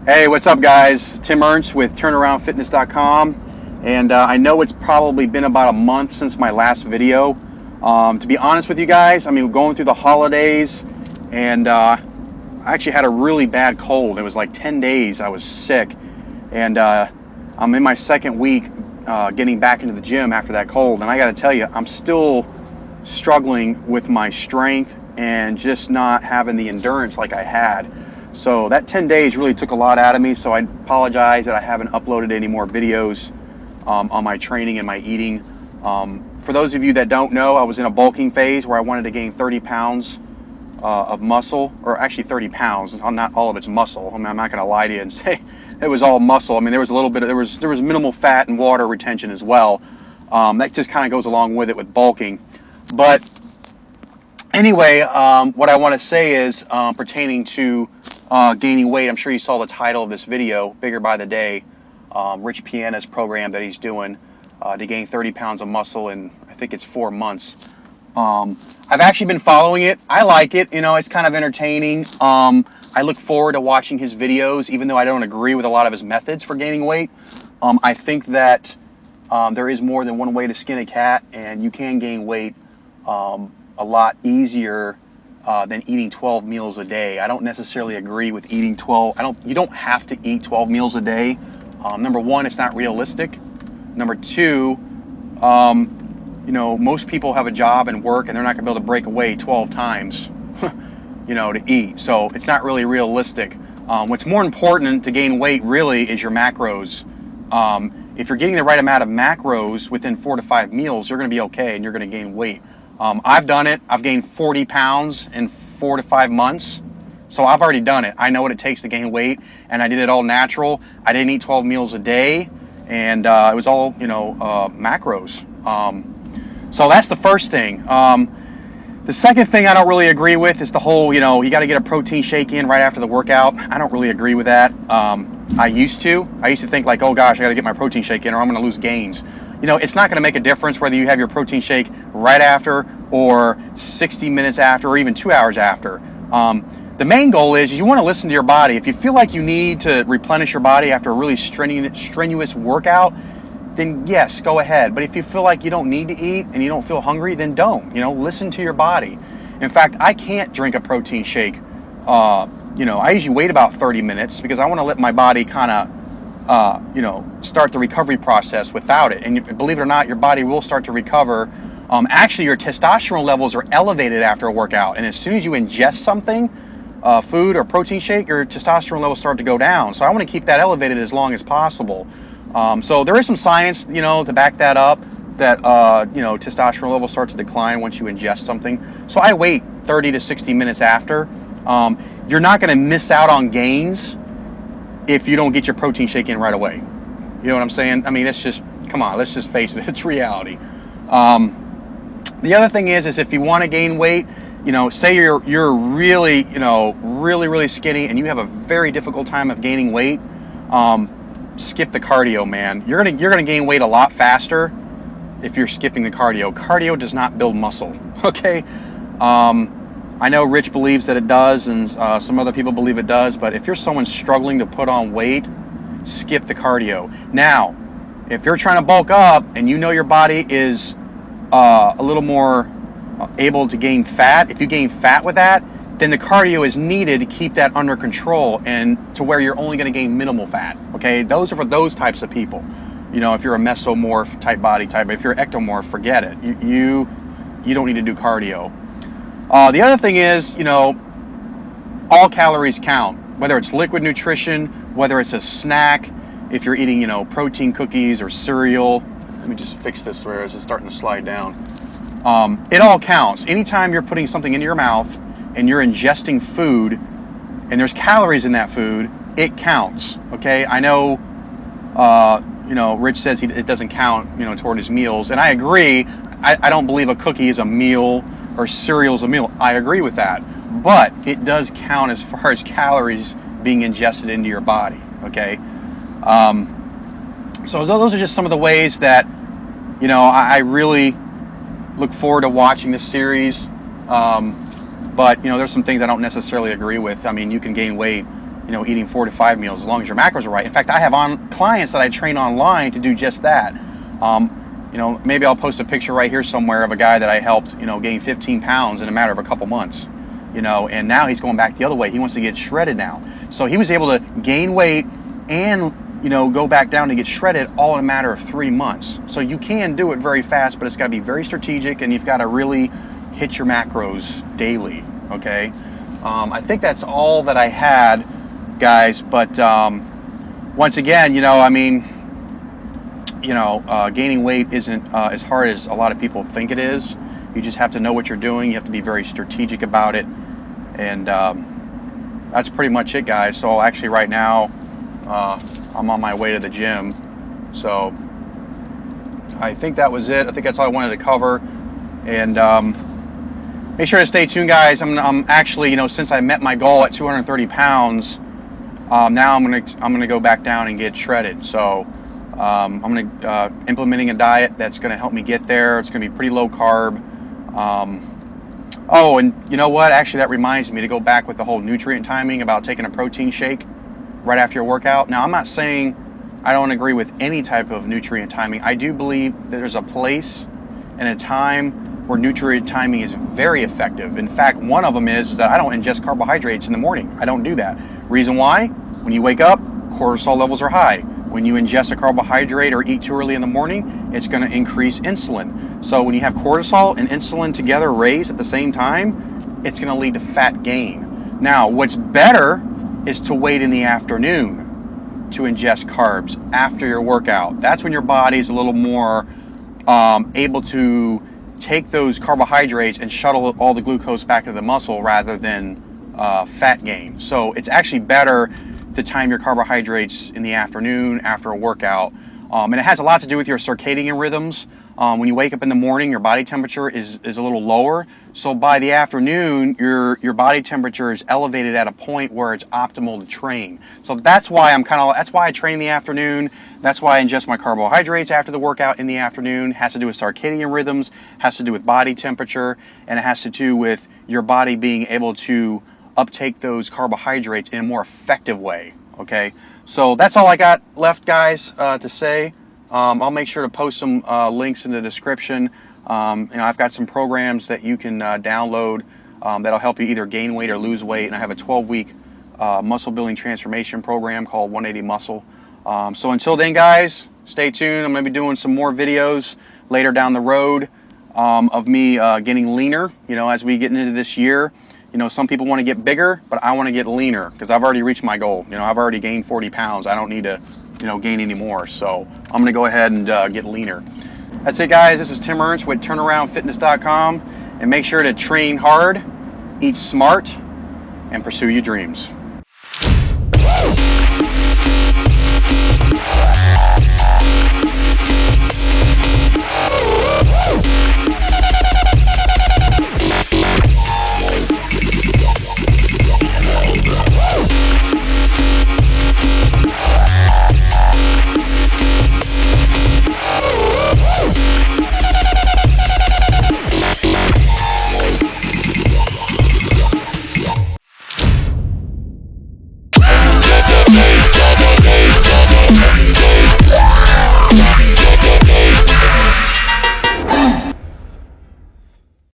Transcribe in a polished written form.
Hey, what's up, guys? Tim Ernst with turnaroundfitness.com, and I know it's probably been about a month since my last video. To be honest with you guys, I mean, going through the holidays, and I actually had a really bad cold. It was like 10 days I was sick, and I'm in my second week getting back into the gym after that cold, and I got to tell you, I'm still struggling with my strength and just not having the endurance like I had. So that 10 days really took a lot out of me, so I apologize that I haven't uploaded any more videos on my training and my eating. For those of you that don't know, I was in a bulking phase where I wanted to gain 30 pounds of muscle, or actually 30 pounds. Not all of it's muscle. I mean, I'm not going to lie to you and say it was all muscle. I mean, there was a little bit, there was minimal fat and water retention as well. That just kind of goes along with it with bulking. But anyway, what I want to say is pertaining to gaining weight. I'm sure you saw the title of this video, Bigger by the Day, Rich Piana's program that he's doing to gain 30 pounds of muscle in, I think it's 4 months. I've actually been following it. I like it. You know, it's kind of entertaining. I look forward to watching his videos, even though I don't agree with a lot of his methods for gaining weight. I think that there is more than one way to skin a cat, and you can gain weight a lot easier than eating 12 meals a day. I don't necessarily agree with eating 12. You don't have to eat 12 meals a day. Number one, it's not realistic. Number two, you know, most people have a job and work, and they're not going to be able to break away 12 times, you know, to eat. So it's not really realistic. What's more important to gain weight really is your macros. If you're getting the right amount of macros within 4 to 5 meals, you're going to be okay, and you're going to gain weight. I've done it. I've gained 40 pounds in 4 to 5 months. So I've already done it. I know what it takes to gain weight, and I did it all natural. I didn't eat 12 meals a day, and it was all, you know, macros. So that's the first thing. The second thing I don't really agree with is the whole, you know, you got to get a protein shake in right after the workout. I don't really agree with that. I used to think like, oh gosh, I got to get my protein shake in or I'm going to lose gains. You know, it's not going to make a difference whether you have your protein shake right after or 60 minutes after or even 2 hours after. The main goal is you want to listen to your body. If you feel like you need to replenish your body after a really strenuous workout, then yes, go ahead. But if you feel like you don't need to eat and you don't feel hungry, then don't. You know, listen to your body. In fact, I can't drink a protein shake. You know, I usually wait about 30 minutes because I want to let my body kind of, you know, start the recovery process without it. And believe it or not, your body will start to recover. Actually, your testosterone levels are elevated after a workout. And as soon as you ingest something, food or protein shake, your testosterone levels start to go down. So I want to keep that elevated as long as possible. So there is some science, you know, to back that up, that, you know, testosterone levels start to decline once you ingest something. So I wait 30 to 60 minutes after. You're not going to miss out on gains if you don't get your protein shake in right away. You know what I'm saying? I mean, it's just, come on, let's just face it, it's reality. The other thing is if you want to gain weight, you know, say you're really, you know, really skinny and you have a very difficult time of gaining weight, skip the cardio, man. You're gonna gain weight a lot faster if you're skipping the cardio. Cardio does not build muscle, okay? I know Rich believes that it does, and some other people believe it does, but if you're someone struggling to put on weight, skip the cardio. Now, if you're trying to bulk up and you know your body is a little more able to gain fat, if you gain fat with that, then the cardio is needed to keep that under control and to where you're only going to gain minimal fat, okay? Those are for those types of people. You know, if you're a mesomorph type body type, if you're ectomorph, forget it. You don't need to do cardio. The other thing is, you know, all calories count, whether it's liquid nutrition, whether it's a snack, if you're eating, you know, protein cookies or cereal. Let me just fix this where it's starting to slide down. It all counts. Anytime you're putting something into your mouth and you're ingesting food and there's calories in that food, it counts, okay? I know, you know, Rich says it doesn't count, you know, toward his meals, and I agree. I don't believe a cookie is a meal or cereal is a meal. I agree with that, but it does count as far as calories being ingested into your body, okay? So those are just some of the ways that, you know, I really look forward to watching this series. But, you know, there's some things I don't necessarily agree with. I mean, you can gain weight eating 4 to 5 meals as long as your macros are right. In fact, I have clients that I train online to do just that. Maybe I'll post a picture right here somewhere of a guy that I helped, gain 15 pounds in a matter of a couple months, and now he's going back the other way. He wants to get shredded now. So he was able to gain weight and, go back down to get shredded all in a matter of 3 months. So you can do it very fast, but it's got to be very strategic, and you've got to really hit your macros daily, okay? I think that's all that I had, guys, but once again, gaining weight isn't as hard as a lot of people think it is. You just have to know what you're doing. You have to be very strategic about it, and that's pretty much it, guys. So actually right now I'm on my way to the gym, so I think that was it. I think that's all I wanted to cover, and make sure to stay tuned, guys. I'm actually, since I met my goal at 230 pounds, now I'm gonna go back down and get shredded. So I'm implementing a diet that's gonna help me get there. It's gonna be pretty low carb. Oh, and you know what? Actually, that reminds me to go back with the whole nutrient timing about taking a protein shake right after your workout. Now, I'm not saying I don't agree with any type of nutrient timing. I do believe that there's a place and a time where nutrient timing is very effective. In fact, one of them is that I don't ingest carbohydrates in the morning. I don't do that. Reason why? When you wake up, cortisol levels are high. When you ingest a carbohydrate or eat too early in the morning, it's going to increase insulin. So when you have cortisol and insulin together raised at the same time, it's going to lead to fat gain. Now, what's better is to wait in the afternoon to ingest carbs after your workout. That's when your body's a little more able to take those carbohydrates and shuttle all the glucose back to the muscle rather than fat gain. So it's actually better to time your carbohydrates in the afternoon after a workout. And it has a lot to do with your circadian rhythms. When you wake up in the morning, your body temperature is a little lower. So by the afternoon, your body temperature is elevated at a point where it's optimal to train. So that's why that's why I train in the afternoon. That's why I ingest my carbohydrates after the workout in the afternoon. It has to do with circadian rhythms, has to do with body temperature, and it has to do with your body being able to uptake those carbohydrates in a more effective way, okay? So that's all I got left, guys, to say. I'll make sure to post some links in the description. I've got some programs that you can download that'll help you either gain weight or lose weight, and I have a 12-week muscle building transformation program called 180 Muscle. So until then, guys, stay tuned. I'm going to be doing some more videos later down the road of me getting leaner, as we get into this year. Some people want to get bigger, but I want to get leaner because I've already reached my goal. I've already gained 40 pounds. I don't need to, gain any more. So I'm going to go ahead and get leaner. That's it, guys. This is Tim Ernst with turnaroundfitness.com. And make sure to train hard, eat smart, and pursue your dreams.